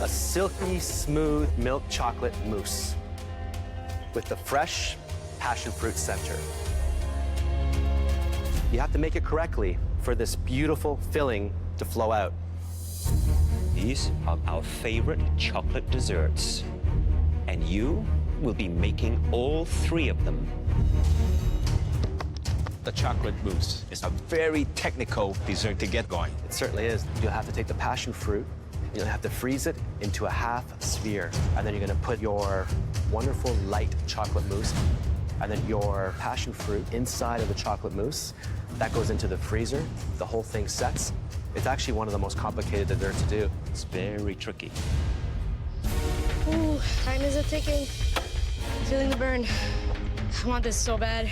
A silky, smooth milk chocolate mousse with the fresh passion fruit center. You have to make it correctly for this beautiful filling to flow out. These are our favorite chocolate desserts, and you will be making all 3 of them. The chocolate mousse is a very technical dessert to get going. It certainly is. You'll have to take the passion fruit, you'll have to freeze it into a half sphere, and then you're gonna put your wonderful light chocolate mousse, and then your passion fruit inside of the chocolate mousse. That goes into the freezer, the whole thing sets. It's actually one of the most complicated desserts to do. It's very tricky. Ooh, time is a-ticking. Feeling the burn. I want this so bad.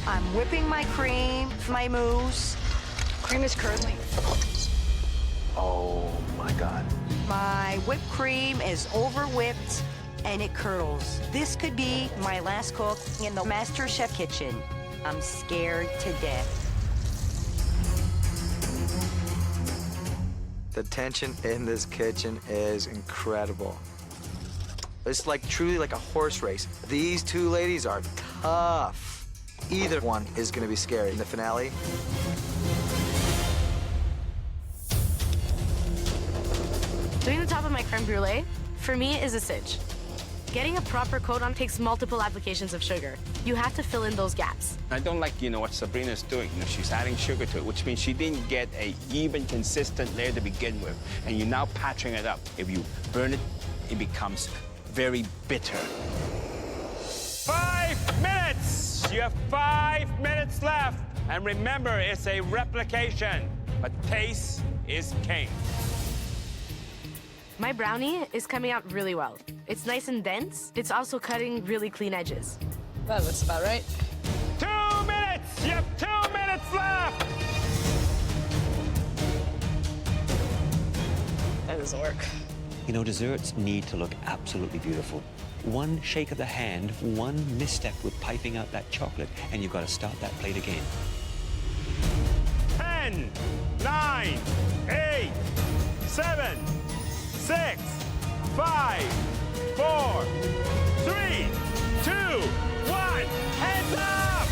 I'm whipping my cream, my mousse. Cream is curdling. Oh my God. My whipped cream is over-whipped and it curdles. This could be my last cook in the MasterChef kitchen. I'm scared to death. The tension in this kitchen is incredible. It's like truly like a horse race. These 2 ladies are tough. Either one is gonna be scary in the finale. Doing the top of my creme brulee, for me, is a cinch. Getting a proper coat on takes multiple applications of sugar. You have to fill in those gaps. I don't like, what Sabrina's doing. She's adding sugar to it, which means she didn't get a even, consistent layer to begin with, and you're now patching it up. If you burn it, it becomes very bitter. 5 minutes! You have 5 minutes left. And remember, it's a replication, but taste is king. My brownie is coming out really well. It's nice and dense. It's also cutting really clean edges. That looks about right. 2 minutes! You have 2 minutes left! That doesn't work. Desserts need to look absolutely beautiful. One shake of the hand, one misstep with piping out that chocolate, and you've got to start that plate again. 10, 9, 8, 7, 6, 5, 4, 3, 2, 1, hands up!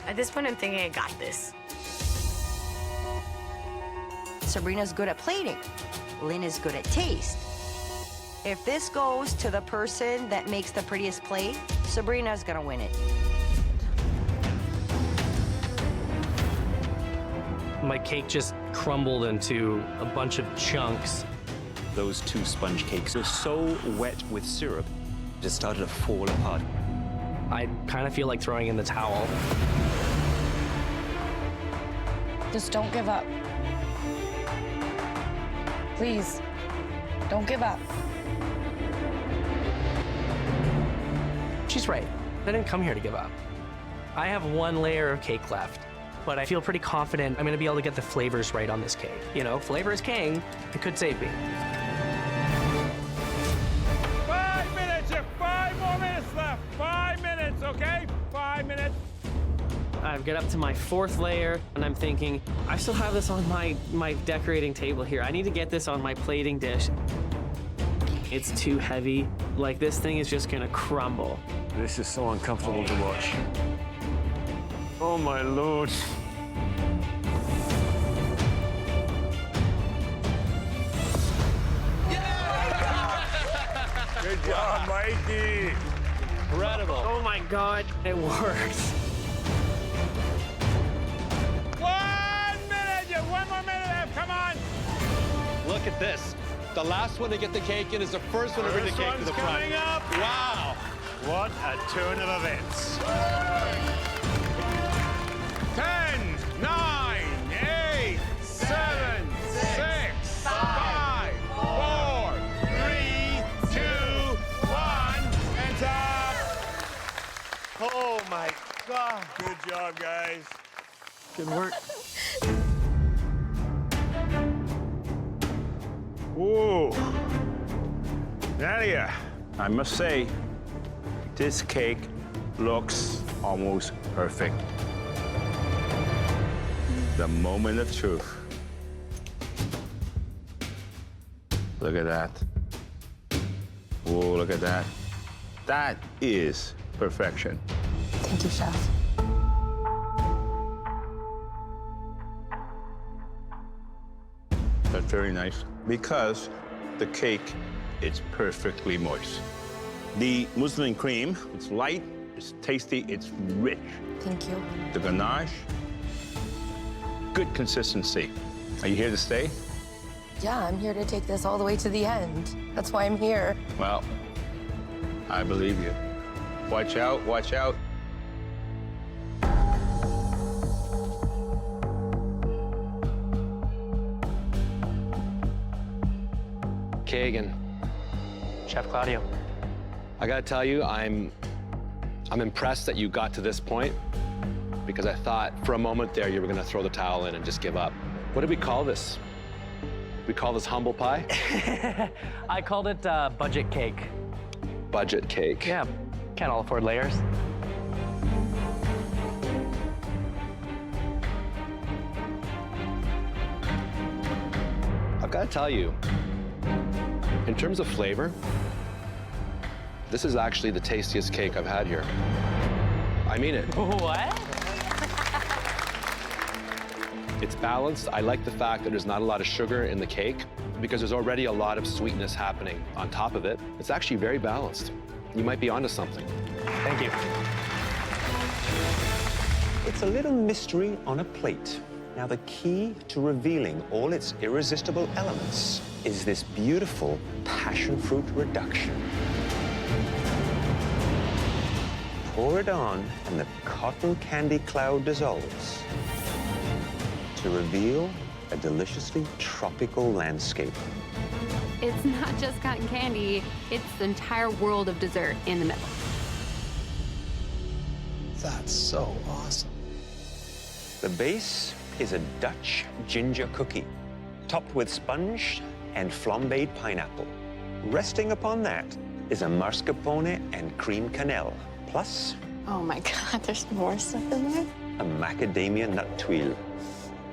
At this point, I'm thinking I got this. Sabrina's good at plating. Lynn is good at taste. If this goes to the person that makes the prettiest plate, Sabrina's gonna win it. My cake just crumbled into a bunch of chunks. Those 2 sponge cakes were so wet with syrup, it started to fall apart. I kind of feel like throwing in the towel. Just don't give up. Please, don't give up. She's right. I didn't come here to give up. I have 1 layer of cake left, but I feel pretty confident I'm gonna be able to get the flavors right on this cake. Flavor is king. It could save me. 5 minutes, you have 5 more minutes left. 5 minutes, okay? 5 minutes. I've got up to my 4th layer, and I'm thinking, I still have this on my decorating table here. I need to get this on my plating dish. It's too heavy. Like, this thing is just gonna crumble. This is so uncomfortable to watch. Oh, my Lord. Good job, Mikey. Incredible. Oh my God, it worked. 1 minute, you have 1 more minute left, come on. Look at this. The last one to get the cake in is the first one to bring the cake to the front. Coming up. Wow. What a turn of events. 10, 9, 8, 7, 6, 5, 4, 3, 2, 1, and up. Oh my God. Good job, guys. Good work. Ooh. Nadia, I must say, this cake looks almost perfect. The moment of truth. Look at that. Whoa, look at that. That is perfection. Thank you, Chef. That's very nice because the cake is perfectly moist. The muslin cream, it's light, it's tasty, it's rich. Thank you. The ganache, good consistency. Are you here to stay? Yeah, I'm here to take this all the way to the end. That's why I'm here. Well, I believe you. Watch out, watch out. Kagan, Chef Claudio. I gotta tell you, I'm impressed that you got to this point because I thought for a moment there you were gonna throw the towel in and just give up. What did we call this? We call this humble pie? I called it budget cake. Budget cake. Yeah, can't all afford layers. I've gotta tell you, in terms of flavor, this is actually the tastiest cake I've had here. I mean it. What? It's balanced. I like the fact that there's not a lot of sugar in the cake because there's already a lot of sweetness happening on top of it. It's actually very balanced. You might be onto something. Thank you. It's a little mystery on a plate. Now, the key to revealing all its irresistible elements is this beautiful passion fruit reduction. Pour it on, and the cotton candy cloud dissolves to reveal a deliciously tropical landscape. It's not just cotton candy, it's the entire world of dessert in the middle. That's so awesome. The base is a Dutch ginger cookie, topped with sponge and flambéed pineapple. Resting upon that is a mascarpone and cream cannelle, plus Oh my God, there's more stuff in there? a macadamia nut tuile.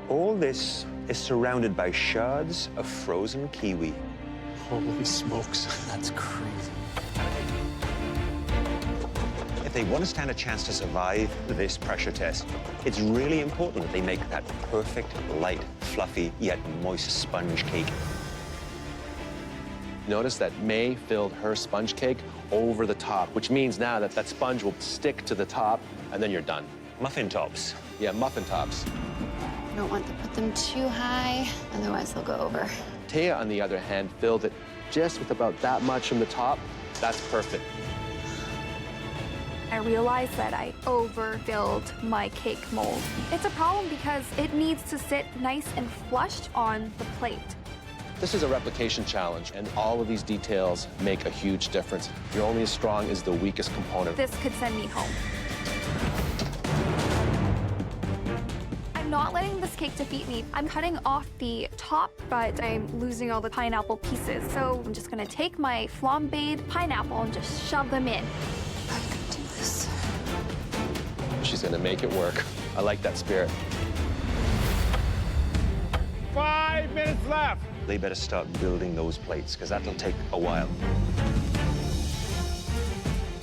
All this is surrounded by shards of frozen kiwi. Holy smokes, that's crazy. If they want to stand a chance to survive this pressure test, it's really important that they make that perfect, light, fluffy, yet moist sponge cake. Notice that May filled her sponge cake over the top, which means now that that sponge will stick to the top, and then you're done. Muffin tops. Yeah, muffin tops. I don't want to put them too high, otherwise they'll go over. Taya, on the other hand, filled it just with about that much from the top. That's perfect. I realized that I overfilled my cake mold. It's a problem because it needs to sit nice and flushed on the plate. This is a replication challenge, and all of these details make a huge difference. You're only as strong as the weakest component. This could send me home. I'm not letting this cake defeat me. I'm cutting off the top, but I'm losing all the pineapple pieces. So I'm just gonna take my flambéed pineapple and just shove them in. I can do this. She's gonna make it work. I like that spirit. 5 minutes left. They better start building those plates, because that'll take a while.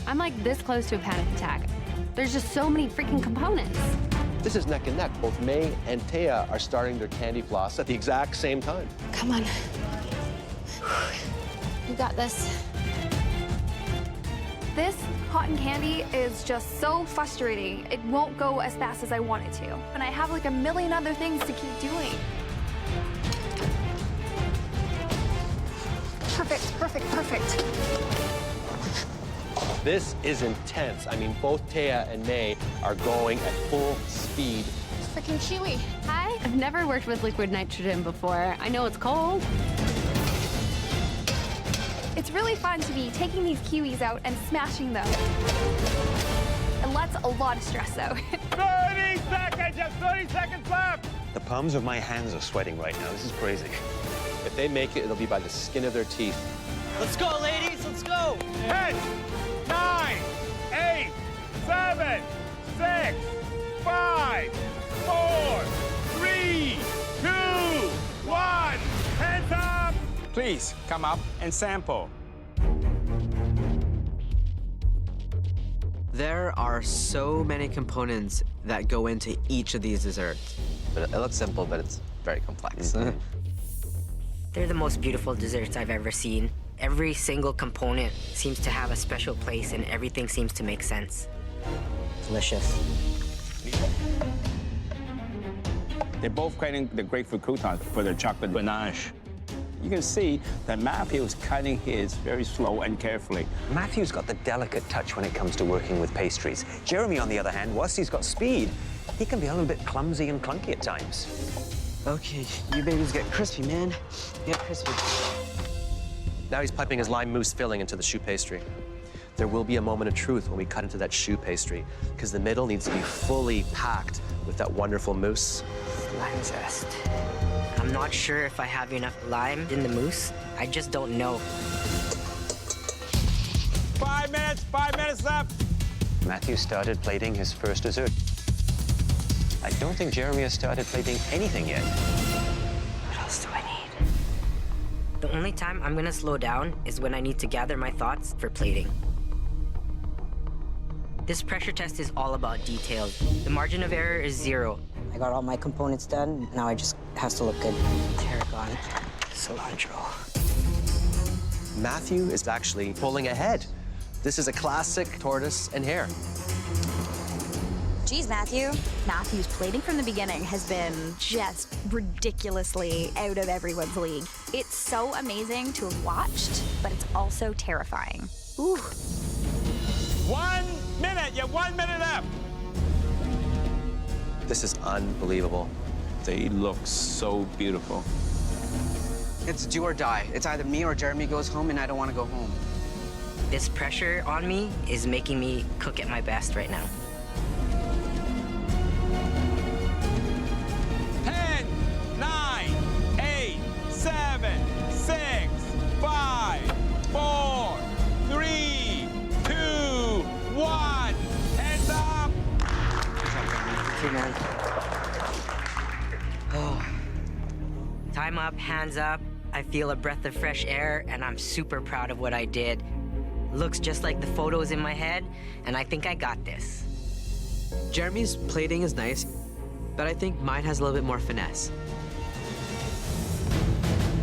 I'm like this close to a panic attack. There's just so many freaking components. This is neck and neck. Both May and Taya are starting their candy floss at the exact same time. Come on. You got this. This cotton candy is just so frustrating. It won't go as fast as I want it to. And I have like a million other things to keep doing. Perfect, perfect, perfect. This is intense. I mean, both Taya and May are going at full speed. Freaking chewy. Hi. I've never worked with liquid nitrogen before. I know it's cold. It's really fun to be taking these kiwis out and smashing them. It lets a lot of stress out. 30 seconds, just 30 seconds left. The palms of my hands are sweating right now. This is crazy. If they make it, it'll be by the skin of their teeth. Let's go, ladies, let's go. 10, 9, 8, 7, 6, 5, 4, 3, Please come up and sample. There are so many components that go into each of these desserts. But it looks simple, but it's very complex. They're the most beautiful desserts I've ever seen. Every single component seems to have a special place and everything seems to make sense. Delicious. They're both creating the grapefruit croutons for the chocolate ganache. You can see that Matthew is cutting his very slow and carefully. Matthew's got the delicate touch when it comes to working with pastries. Jeremy, on the other hand, whilst he's got speed, he can be a little bit clumsy and clunky at times. Okay, you babies get crispy, man. Get crispy. Now he's piping his lime mousse filling into the choux pastry. There will be a moment of truth when we cut into that choux pastry, because the middle needs to be fully packed with that wonderful mousse. Lime zest. I'm not sure if I have enough lime in the mousse. I just don't know. 5 minutes left. Matthew started plating his first dessert. I don't think Jeremy has started plating anything yet. What else do I need? The only time I'm gonna slow down is when I need to gather my thoughts for plating. This pressure test is all about details. The margin of error is 0. I got all my components done. Now I just has to look good. Tarragon, cilantro. Matthew is actually pulling ahead. This is a classic tortoise and hare. Geez, Matthew. Matthew's plating from the beginning has been just ridiculously out of everyone's league. It's so amazing to have watched, but it's also terrifying. Ooh. 1 minute, you have 1 minute left. This is unbelievable. They look so beautiful. It's do or die. It's either me or Jeremy goes home and I don't want to go home. This pressure on me is making me cook at my best right now. 10, 9, 8, 7, 6, 5, 4, 3, 2, 1. Hands up. Man. Oh. Time up, hands up. I feel a breath of fresh air, and I'm super proud of what I did. Looks just like the photos in my head, and I think I got this. Jeremy's plating is nice, but I think mine has a little bit more finesse.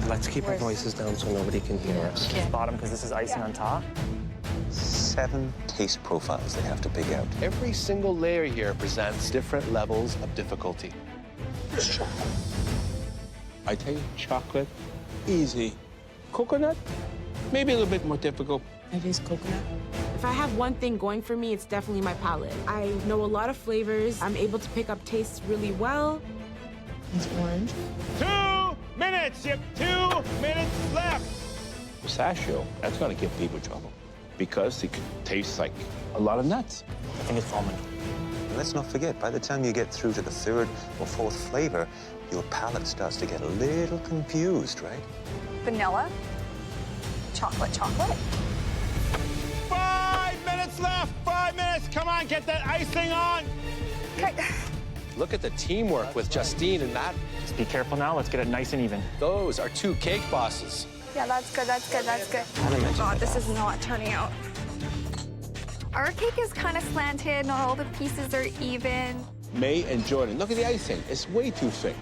Let's keep our voices down so nobody can hear us. Okay. Bottom, because this is icing on top. 7 taste profiles they have to pick out. Every single layer here presents different levels of difficulty. I tell you, chocolate, easy. Coconut, maybe a little bit more difficult. It is coconut. If I have one thing going for me, it's definitely my palate. I know a lot of flavors. I'm able to pick up tastes really well. It's orange. 2 minutes, you have 2 minutes left. Pistachio, that's gonna give people trouble because it tastes like a lot of nuts. I think it's almond. And let's not forget, by the time you get through to the 3rd or 4th flavor, your palate starts to get a little confused, right? Vanilla, chocolate. 5 minutes left, 5 minutes. Come on, get that icing on. Okay. Look at the teamwork with Justine and Matt. Just be careful now. Let's get it nice and even. Those are 2 cake bosses. Yeah, that's good. Oh God, this is not turning out. Our cake is kind of slanted. Not all the pieces are even. May and Jordan, look at the icing. It's way too thick.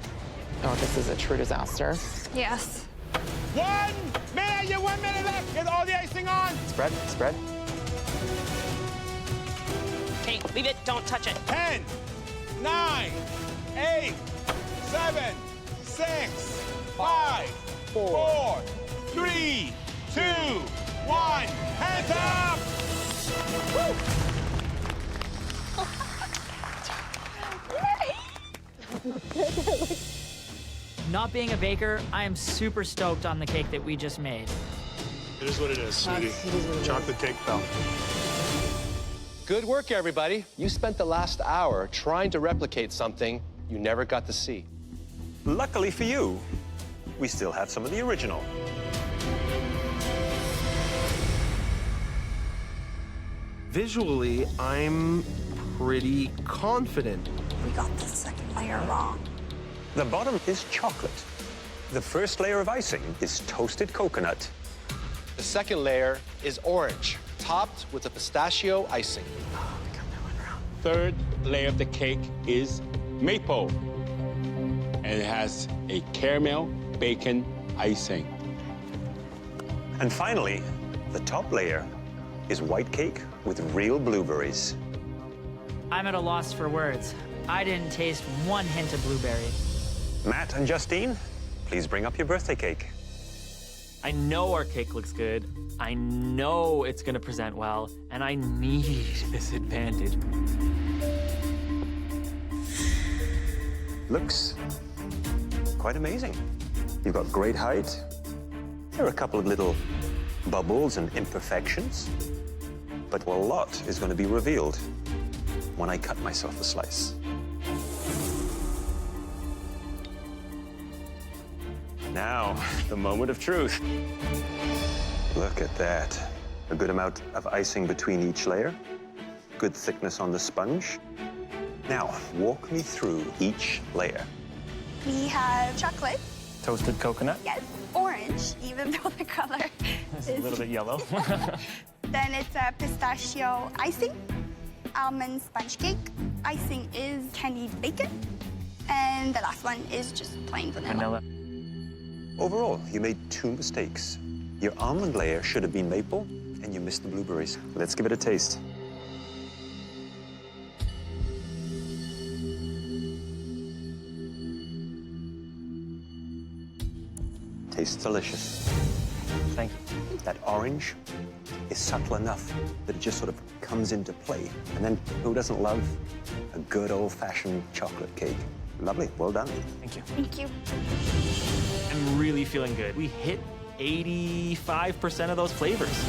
Oh, this is a true disaster. Yes. 1 minute, you have 1 minute left. Get all the icing on. Spread. Okay, leave it. Don't touch it. 10, 9, 8, 7, 6, 5, 4, 3, 2, 1. Hands up! Not being a baker, I am super stoked on the cake that we just made. It is what it is, sweetie. Chocolate cake fell. Good work, everybody. You spent the last hour trying to replicate something you never got to see. Luckily for you, we still have some of the original. Visually, I'm pretty confident. We got the second layer wrong. The bottom is chocolate. The first layer of icing is toasted coconut. The second layer is orange, topped with a pistachio icing. Third layer of the cake is maple. And it has a caramel bacon icing. And finally, the top layer is white cake with real blueberries. I'm at a loss for words. I didn't taste one hint of blueberry. Matt and Justine, please bring up your birthday cake. I know our cake looks good. I know it's gonna present well, and I need this advantage. Looks quite amazing. You've got great height. There are a couple of little bubbles and imperfections, but a lot is going to be revealed when I cut myself a slice. Now, the moment of truth. Look at that. A good amount of icing between each layer. Good thickness on the sponge. Now, walk me through each layer. We have chocolate. Toasted coconut. Yes, orange, even though the color It's a little bit yellow. Then it's a pistachio icing, almond sponge cake. Icing is candied bacon. And the last one is just plain vanilla. Overall, you made 2 mistakes. Your almond layer should have been maple, and you missed the blueberries. Let's give it a taste. Tastes delicious. Thank you. That orange is subtle enough that it just sort of comes into play. And then who doesn't love a good old-fashioned chocolate cake? Lovely, well done. Thank you. Thank you. I'm really feeling good. We hit 85% of those flavors.